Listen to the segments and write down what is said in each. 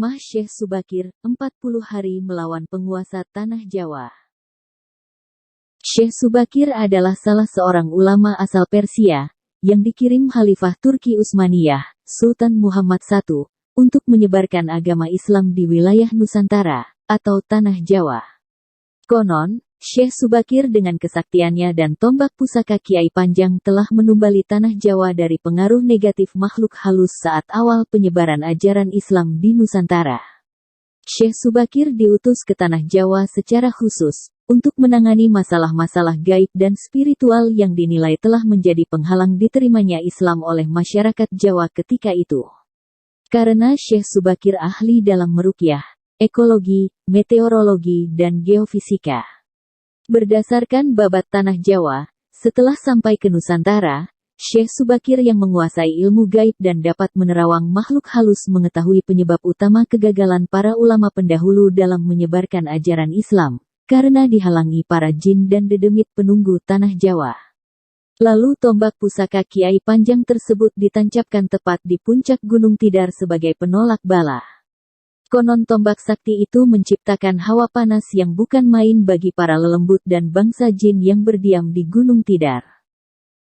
Ceramah Syekh Subakir, 40 hari melawan penguasa Tanah Jawa. Syekh Subakir adalah salah seorang ulama asal Persia, yang dikirim Khalifah Turki Utsmaniyah, Sultan Muhammad I, untuk menyebarkan agama Islam di wilayah Nusantara, atau Tanah Jawa. Konon, Syekh Subakir dengan kesaktiannya dan tombak pusaka Kiai Panjang telah menumbali Tanah Jawa dari pengaruh negatif makhluk halus saat awal penyebaran ajaran Islam di Nusantara. Syekh Subakir diutus ke Tanah Jawa secara khusus, untuk menangani masalah-masalah gaib dan spiritual yang dinilai telah menjadi penghalang diterimanya Islam oleh masyarakat Jawa ketika itu. Karena Syekh Subakir ahli dalam meruqyah, ekologi, meteorologi dan geofisika. Berdasarkan babat Tanah Jawa, setelah sampai ke Nusantara, Syekh Subakir yang menguasai ilmu gaib dan dapat menerawang makhluk halus mengetahui penyebab utama kegagalan para ulama pendahulu dalam menyebarkan ajaran Islam, karena dihalangi para jin dan dedemit penunggu Tanah Jawa. Lalu tombak pusaka Kiai Panjang tersebut ditancapkan tepat di puncak Gunung Tidar sebagai penolak bala. Konon tombak sakti itu menciptakan hawa panas yang bukan main bagi para lelembut dan bangsa jin yang berdiam di Gunung Tidar.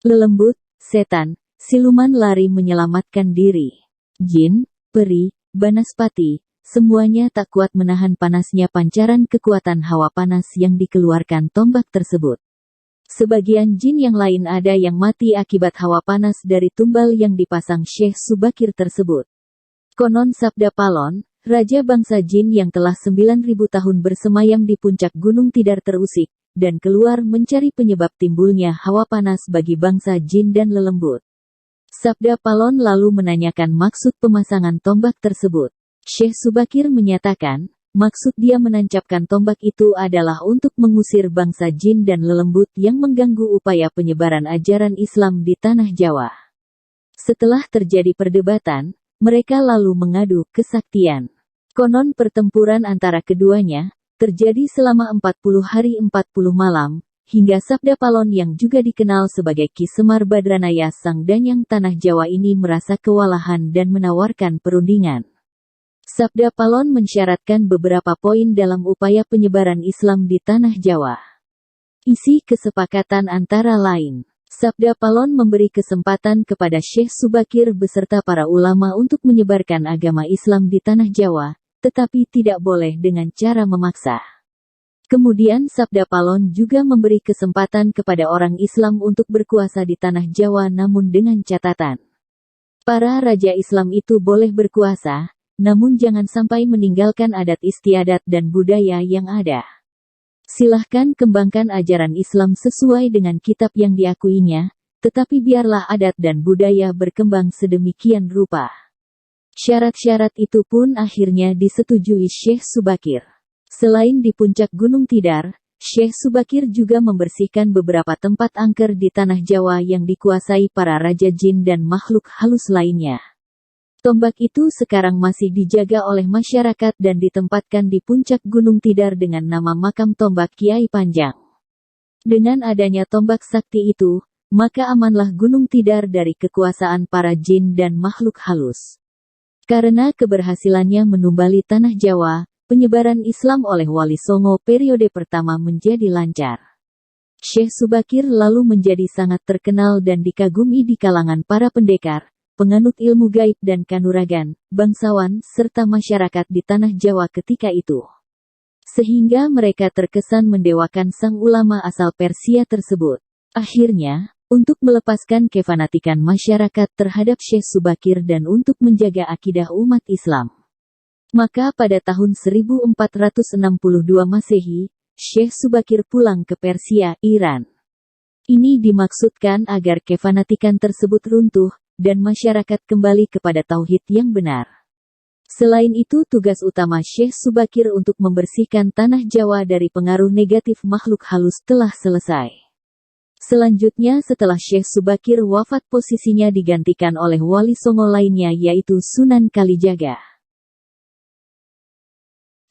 Lelembut, setan, siluman lari menyelamatkan diri. Jin, peri, banaspati, semuanya tak kuat menahan panasnya pancaran kekuatan hawa panas yang dikeluarkan tombak tersebut. Sebagian jin yang lain ada yang mati akibat hawa panas dari tumbal yang dipasang Syekh Subakir tersebut. Konon sabda Palon, raja bangsa jin yang telah 9.000 tahun bersemayam di puncak Gunung Tidar terusik, dan keluar mencari penyebab timbulnya hawa panas bagi bangsa jin dan lelembut. Sabda Palon lalu menanyakan maksud pemasangan tombak tersebut. Syekh Subakir menyatakan, maksud dia menancapkan tombak itu adalah untuk mengusir bangsa jin dan lelembut yang mengganggu upaya penyebaran ajaran Islam di Tanah Jawa. Setelah terjadi perdebatan, mereka lalu mengadu kesaktian. Konon pertempuran antara keduanya terjadi selama 40 hari 40 malam, hingga sabda Palon yang juga dikenal sebagai Ki Semar Badranaya Sang Danyang Tanah Jawa ini merasa kewalahan dan menawarkan perundingan. Sabda Palon mensyaratkan beberapa poin dalam upaya penyebaran Islam di Tanah Jawa. Isi kesepakatan antara lain, sabda Palon memberi kesempatan kepada Syekh Subakir beserta para ulama untuk menyebarkan agama Islam di Tanah Jawa, tetapi tidak boleh dengan cara memaksa. Kemudian sabda Palon juga memberi kesempatan kepada orang Islam untuk berkuasa di Tanah Jawa namun dengan catatan. Para raja Islam itu boleh berkuasa, namun jangan sampai meninggalkan adat istiadat dan budaya yang ada. Silahkan kembangkan ajaran Islam sesuai dengan kitab yang diakuinya, tetapi biarlah adat dan budaya berkembang sedemikian rupa. Syarat-syarat itu pun akhirnya disetujui Syekh Subakir. Selain di puncak Gunung Tidar, Syekh Subakir juga membersihkan beberapa tempat angker di Tanah Jawa yang dikuasai para raja jin dan makhluk halus lainnya. Tombak itu sekarang masih dijaga oleh masyarakat dan ditempatkan di puncak Gunung Tidar dengan nama makam tombak Kiai Panjang. Dengan adanya tombak sakti itu, maka amanlah Gunung Tidar dari kekuasaan para jin dan makhluk halus. Karena keberhasilannya menumbali Tanah Jawa, penyebaran Islam oleh Wali Songo periode pertama menjadi lancar. Syekh Subakir lalu menjadi sangat terkenal dan dikagumi di kalangan para pendekar, penganut ilmu gaib dan kanuragan, bangsawan, serta masyarakat di Tanah Jawa ketika itu. Sehingga mereka terkesan mendewakan sang ulama asal Persia tersebut. Akhirnya, untuk melepaskan kefanatikan masyarakat terhadap Syekh Subakir dan untuk menjaga akidah umat Islam, maka pada tahun 1462 Masehi, Syekh Subakir pulang ke Persia, Iran. Ini dimaksudkan agar kefanatikan tersebut runtuh, dan masyarakat kembali kepada tauhid yang benar. Selain itu tugas utama Syekh Subakir untuk membersihkan Tanah Jawa dari pengaruh negatif makhluk halus telah selesai. Selanjutnya setelah Syekh Subakir wafat posisinya digantikan oleh Wali Songo lainnya yaitu Sunan Kalijaga.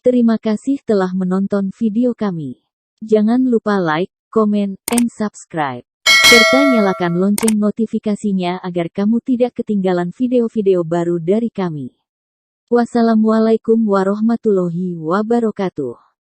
Terima kasih telah menonton video kami. Jangan lupa like, comment, and subscribe. Serta nyalakan lonceng notifikasinya agar kamu tidak ketinggalan video-video baru dari kami. Wassalamualaikum warahmatullahi wabarakatuh.